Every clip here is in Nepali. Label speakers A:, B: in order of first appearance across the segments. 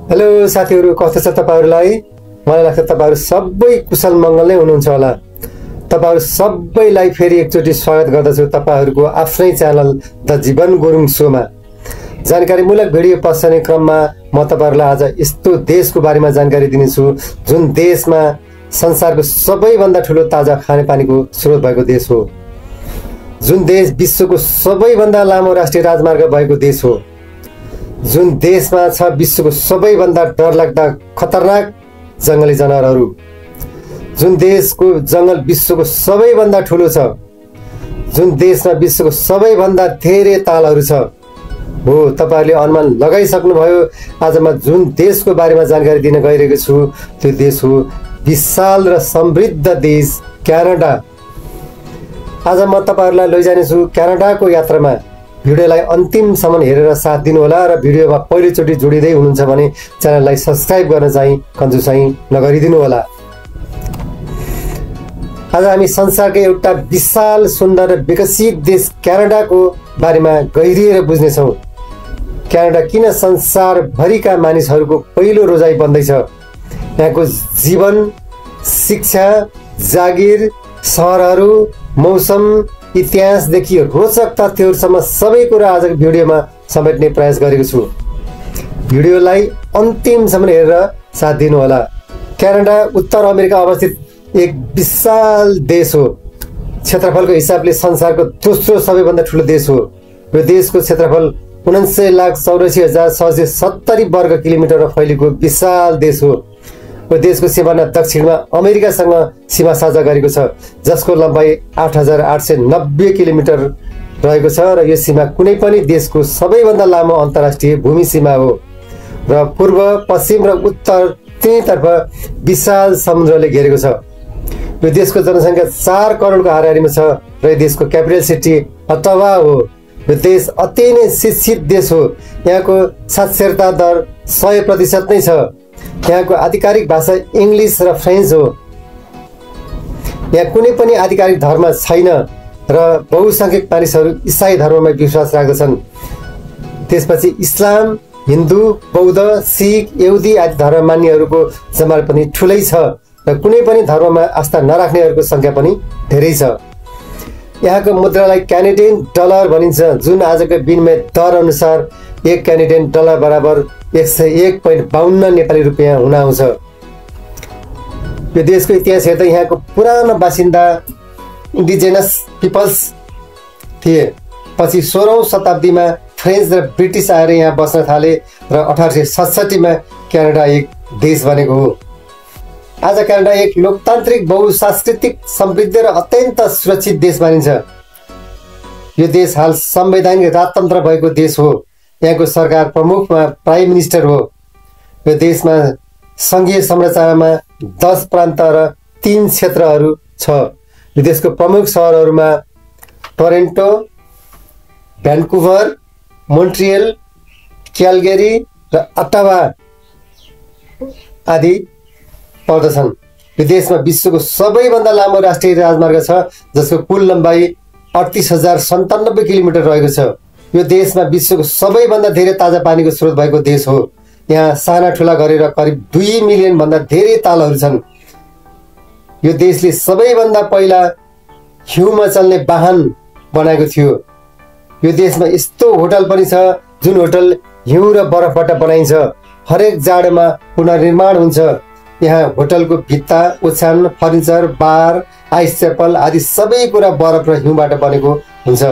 A: हेलो साथीहरु, कस्तो छ तपाईहरुलाई? मलाई लाग्छ तपाईहरु सबै कुशल मंगल नै हुनुहुन्छ होला। तपाईहरु सबैलाई फेरि एकचोटी स्वागत गर्दछु तपाईहरुको आफ्नै च्यानल द जीवन गुरुङ शोमा। जानकारीमूलक भिडियो पस्ने क्रममा म तपाईहरुलाई आज यस्तो देशको बारेमा जानकारी दिनेछु जुन देशमा संसारको सबैभन्दा ठूलो ताजा खानेपानीको स्रोत भएको देश हो, जुन देश विश्वको सबैभन्दा लामो राष्ट्रिय राजमार्ग भएको देश हो, जुन देशमा छ विश्वको सबैभन्दा डरलाग्दा खतरनाक जंगली जनावरहरू, जुन देशको जंगल विश्वको सबैभन्दा ठूलो छ, जुन देशमा विश्वको सबैभन्दा धेरै तालहरू छ। हो, तपाईहरुले अनुमान लगाइसक्नुभयो आज म जुन देशको बारेमा जानकारी दिन गइरहेको छु त्यो देश हो विशाल र समृद्ध देश क्यानाडा। आज म तपाईहरुलाई लैजानेछु क्यानाडाको यात्रामा। भिडियोलाई अन्तिमसम्म हेरेर साथ दिनुहोला र भिडियोमा पहिलोचोटि जोडिदै हुनुहुन्छ भने च्यानललाई सब्स्क्राइब गर्न चाहिँ कन्जुसाइ नगरिदिनु होला। आज हामी संसारको एउटा विशाल सुन्दर र विकसित देश क्यानाडाको बारेमा गहिरिएर बुझ्ने छौं। क्यानाडा किन संसारभरिका मानिसहरूको पहिलो रोजाइ बन्दैछ, यहाँको जीवन, शिक्षा, जागिर, सहरहरू, मौसम, इतिहासदेखि रोचक तथ्यहरूसम्म सबै कुरा आजको भिडियोमा समेट्ने प्रयास गरेको छु। भिडियोलाई अन्तिमसम्म हेरेर साथ दिनुहोला। क्यानाडा उत्तर अमेरिका अवस्थित एक विशाल देश हो। क्षेत्रफलको हिसाबले संसारको दोस्रो सबैभन्दा ठूलो देश हो। यो देशको क्षेत्रफल 49,84,670 वर्ग किलोमिटरमा फैलिएको विशाल देश हो। यो देशको सिमाना दक्षिणमा अमेरिकासँग सीमा साझा गरेको छ, जसको लम्बाइ 8,890 किलोमिटर रहेको छ र यो सीमा कुनै पनि देशको सबैभन्दा लामो अन्तर्राष्ट्रिय भूमि सीमा हो र पूर्व, पश्चिम र उत्तर तीनैतर्फ विशाल समुद्रले घेरेको छ। यो देशको जनसङ्ख्या 4 करोडको हाराहारीमा छ र यो देशको क्यापिटल सिटी अटावा हो। यो देश अति नै शिक्षित देश हो। यहाँको साक्षरता दर 100% नै छ। यहाँको आधिकारिक भाषा इंग्लिश र फ्रेन्च हो। यहाँ कुनै पनि आधिकारिक धर्म छैन र बहुसंख्यक मानिसहरू ईसाई धर्ममा विश्वास राख्दछन्। त्यसपछि इस्लाम, हिन्दू, बौद्ध, सिख, यहुदी आदि धर्म मान्नेहरूको जमात पनि ठूलै छ र कुनै पनि धर्ममा आस्था नराख्नेहरूको संख्या पनि धेरै छ। यहाँको मुद्रालाई क्यानेडियन डलर भनिन्छ, जुन आजको विनिमय दर अनुसार 1 क्यानेडियन डलर बराबर 101.52 नेपाली रुपियाँ हुन आउँछ। यो देशको इतिहास हेर्दा यहाँको पुरानो बासिन्दा इन्डिजेनस पिपल्स थिए। पछि 16औं शताब्दीमा फ्रेन्च र ब्रिटिस आएर यहाँ बस्न थाले र 1867 मा क्यानाडा एक देश बनेको हो। आज क्यानाडा एक लोकतान्त्रिक, बहुसांस्कृतिक, समृद्ध र अत्यन्त सुरक्षित देश मानिन्छ। यो देश हाल संवैधानिक राजतन्त्र भएको देश हो। यहाँको सरकार प्रमुखमा प्राइम मिनिस्टर हो। यो देशमा संघीय संरचनामा 10 प्रान्त र 3 क्षेत्रहरू छ। यो देशको प्रमुख सहरहरूमा टोरन्टो, भ्यान्कुभर, मोन्ट्रियल, क्यालगरी र अटावा आदि पर्दछन्। यो देशमा विश्वको सबैभन्दा लामो राष्ट्रिय राजमार्ग छ, जसको कुल लम्बाइ 38,097 किलोमिटर रहेको छ। यो देशमा विश्वको सबैभन्दा धेरै ताजा पानीको स्रोत भएको देश हो। यहाँ साना ठुला गरेर करिब 2 मिलियन भन्दा धेरै तालहरू छन्। यो देशले सबैभन्दा पहिला हिउँमा चल्ने वाहन बनाएको थियो। यो देशमा यस्तो होटल पनि छ जुन होटल हिउँ र बरफबाट बनाइन्छ। हरेक जाडोमा पुनर्निर्माण हुन्छ। यहाँ होटलको भित्ता, ओछ्यान, फर्निचर, बार, आइस चेपल आदि सबै कुरा बरफ र हिउँबाट बनेको हुन्छ।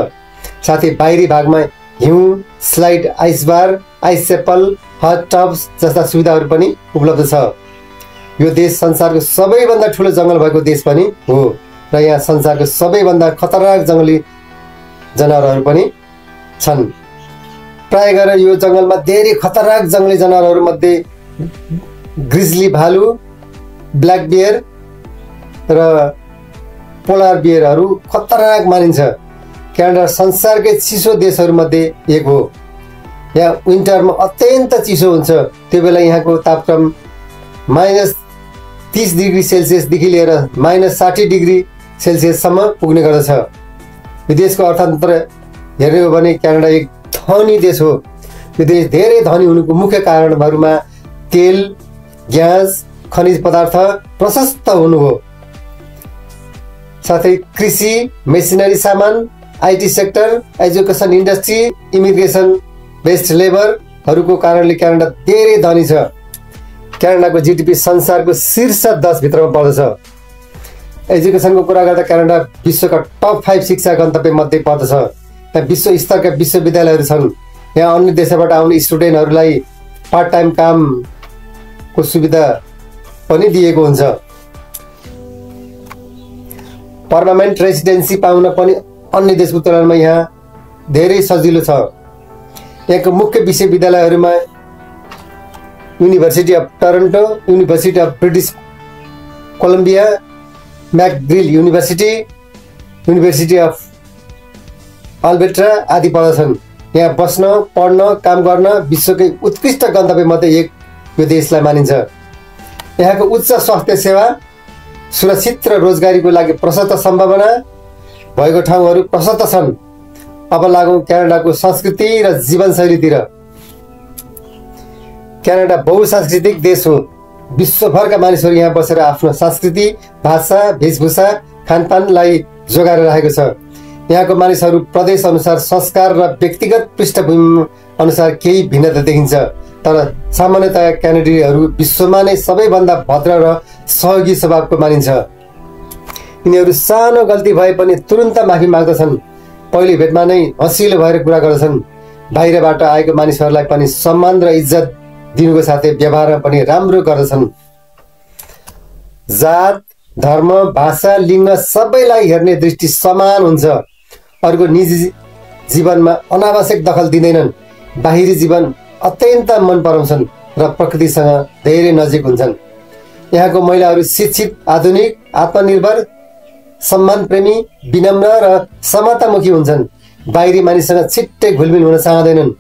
A: साथै बाहिरी भागमा हिउँ, स्लाइड आइस बार, आइस चेपल, हट टब्स जस्ता सुविधाहरू पनि उपलब्ध छ। यो देश संसारको सबैभन्दा ठूलो जंगल भएको देश पनि हो र यहाँ संसारको सबैभन्दा खतरनाक जंगली जनावरहरू पनि छन्। प्राय गरेर यो जंगलमा धेरै खतरनाक जंगली जनावरहरू मध्ये ग्रिजली भालु, ब्ल्याक बियर र पोलार बियरहरू खतरनाक मानिन्छ। क्यानाडा संसारकै चिसो देशहरूमध्ये एक हो। यहाँ विन्टरमा अत्यन्त चिसो हुन्छ। त्यो बेला यहाँको तापक्रम -30 डिग्री सेल्सियसदेखि लिएर -60 डिग्री सेल्सियससम्म पुग्ने गर्दछ। यो देशको अर्थतन्त्र हेर्ने हो भने क्यानाडा एक धनी देश हो। यो देश धेरै धनी हुनुको मुख्य कारणहरूमा तेल, ग्यास, खनिज पदार्थ प्रशस्त हुनु हो। साथै कृषि, मेसिनरी सामान, IT sector, education industry, immigration based लेबरहरूको कारणले क्यानाडा धेरै धनी छ। क्यानाडाको जीडीपी संसारको शीर्ष 10 भित्रमा पर्दछ। एजुकेसनको कुरा गर्दा क्यानाडा विश्वका टप 5 शिक्षा गन्तव्य मध्ये पर्दछ। यहाँ विश्व स्तरका विश्वविद्यालयहरू छन्। यहाँ अन्य देशबाट आउने स्टुडेन्टहरूलाई पार्ट टाइम कामको सुविधा पनि दिएको हुन्छ। पर्मानेन्ट रेसिडेन्सी पाउन पनि अन्य देशको तुलनामा यहाँ धेरै सजिलो छ। यहाँको मुख्य विश्वविद्यालयहरूमा university of Toronto, university of British Columbia, McGill university, university of Alberta आदि पर्दछन्। यहाँ बस्न, पढ्न, काम गर्न विश्वकै उत्कृष्ट गन्तव्य मध्ये एक यो देशलाई मानिन्छ। यहाँको उच्च स्वास्थ्य सेवा, सुरक्षित र रोजगारीको लागि प्रशस्त सम्भावना भएको ठाउँहरू प्रशस्त छन्। अब लागौँ क्यानाडाको संस्कृति र जीवनशैलीतिर। क्यानाडा बहुसांस्कृतिक देश हो। विश्वभरका मानिसहरू यहाँ बसेर आफ्नो संस्कृति, भाषा, वेशभूषा, खानपानलाई जोगाएर राखेको छ। यहाँको मानिसहरू प्रदेश अनुसार, संस्कार र व्यक्तिगत पृष्ठभूमि अनुसार केही भिन्नता देखिन्छ, तर सामान्यतया क्यानाडीहरू विश्वमा नै सबैभन्दा भद्र र सहयोगी स्वभावको मानिन्छ। यिनीहरू सानो गल्ती भए पनि तुरुन्त माफी माग्दछन्। पहिलो भेटमा नै हँसिलो भएर कुरा गर्दछन्। बाहिरबाट आएको मानिसहरूलाई पनि सम्मान र इज्जत दिनुको साथै व्यवहार पनि राम्रो गर्दछन्। जात, धर्म, भाषा, लिङ्ग सबैलाई हेर्ने दृष्टि समान हुन्छ। अर्को निजी जीवनमा अनावश्यक दखल दिँदैनन्। बाहिरी जीवन अत्यन्त मन पराउँछन् र प्रकृतिसँग धेरै नजिक हुन्छन्। यहाँको महिलाहरू शिक्षित, आधुनिक, आत्मनिर्भर, सम्मान प्रेमी, विनम्र र समतामुखी हुन्छन्। बाहिरी मानिससँग छिट्टै घुलमिल हुन चाहँदैनन्।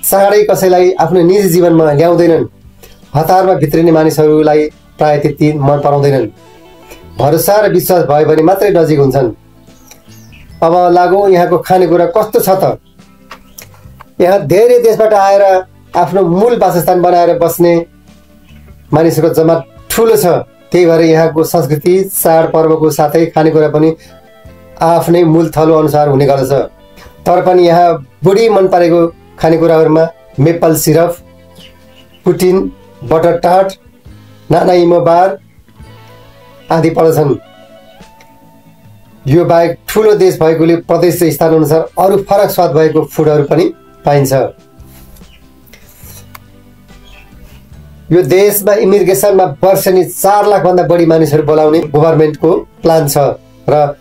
A: चाँडै कसैलाई आफ्नो निजी जीवनमा ल्याउँदैनन्। हतारमा भित्रिने मानिसहरूलाई प्राय त्यति मन पराउँदैनन्। भरोसा र विश्वास भयो भने मात्रै नजिक हुन्छन्। अब लागौँ यहाँको खानेकुरा कस्तो छ त। यहाँ धेरै देशबाट आएर आफ्नो मूल वासस्थान बनाएर बस्ने मानिसहरूको जमात ठुलो छ। त्यही भएर यहाँको संस्कृति, चाडपर्वको साथै खानेकुरा पनि आफ्नै मूल थलो अनुसार हुने गर्दछ। तर पनि यहाँ बढी मन परेको खानेकुराहरूमा maple syrup, poutine, butter tart, Nanaimo bar आदि पर्दछन्। यो बाहेक ठुलो देश भएकोले प्रदेश र स्थान अनुसार अरू फरक स्वाद भएको फुडहरू पनि पाइन्छ। यो देशमा इमिग्रेसनमा वर्षेनी 4 लाखभन्दा बढी मानिसहरू बोलाउने गभर्मेन्टको प्लान छ र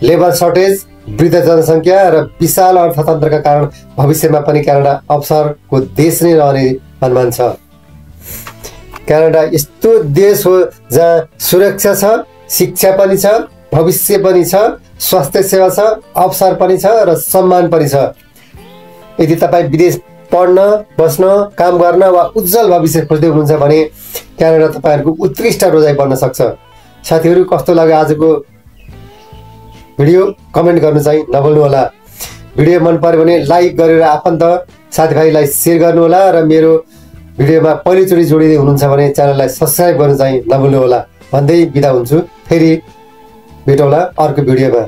A: लेबर सर्टेज, वृद्ध जनसङ्ख्या र विशाल अर्थतन्त्रका कारण भविष्यमा पनि क्यानाडा अवसरको देश नै रहने अनुमान छ। क्यानाडा यस्तो देश हो जहाँ सुरक्षा छ, शिक्षा पनि छ, भविष्य पनि छ, स्वास्थ्य सेवा छ, अवसर पनि छ र सम्मान पनि छ। यदि तपाईँ विदेश पढ्न, बस्न, काम गर्न वा उज्जवल भविष्य खोज्दै हुनुहुन्छ भने क्यानाडा तपाईँहरूको उत्कृष्ट रोजाइ बन्न सक्छ। साथीहरू, कस्तो लाग्यो आजको भिडियो कमेन्ट गर्नु चाहिँ नभुल्नुहोला। भिडियो मन पर्यो भने लाइक गरेर आफन्त साथीभाइलाई सेयर गर्नुहोला र मेरो भिडियोमा पहिलोचोटि जोडिँदै हुनुहुन्छ भने च्यानललाई सब्स्क्राइब गर्नु चाहिँ नभुल्नुहोला भन्दै बिदा हुन्छु। फेरि भेटौँला अर्को भिडियोमा।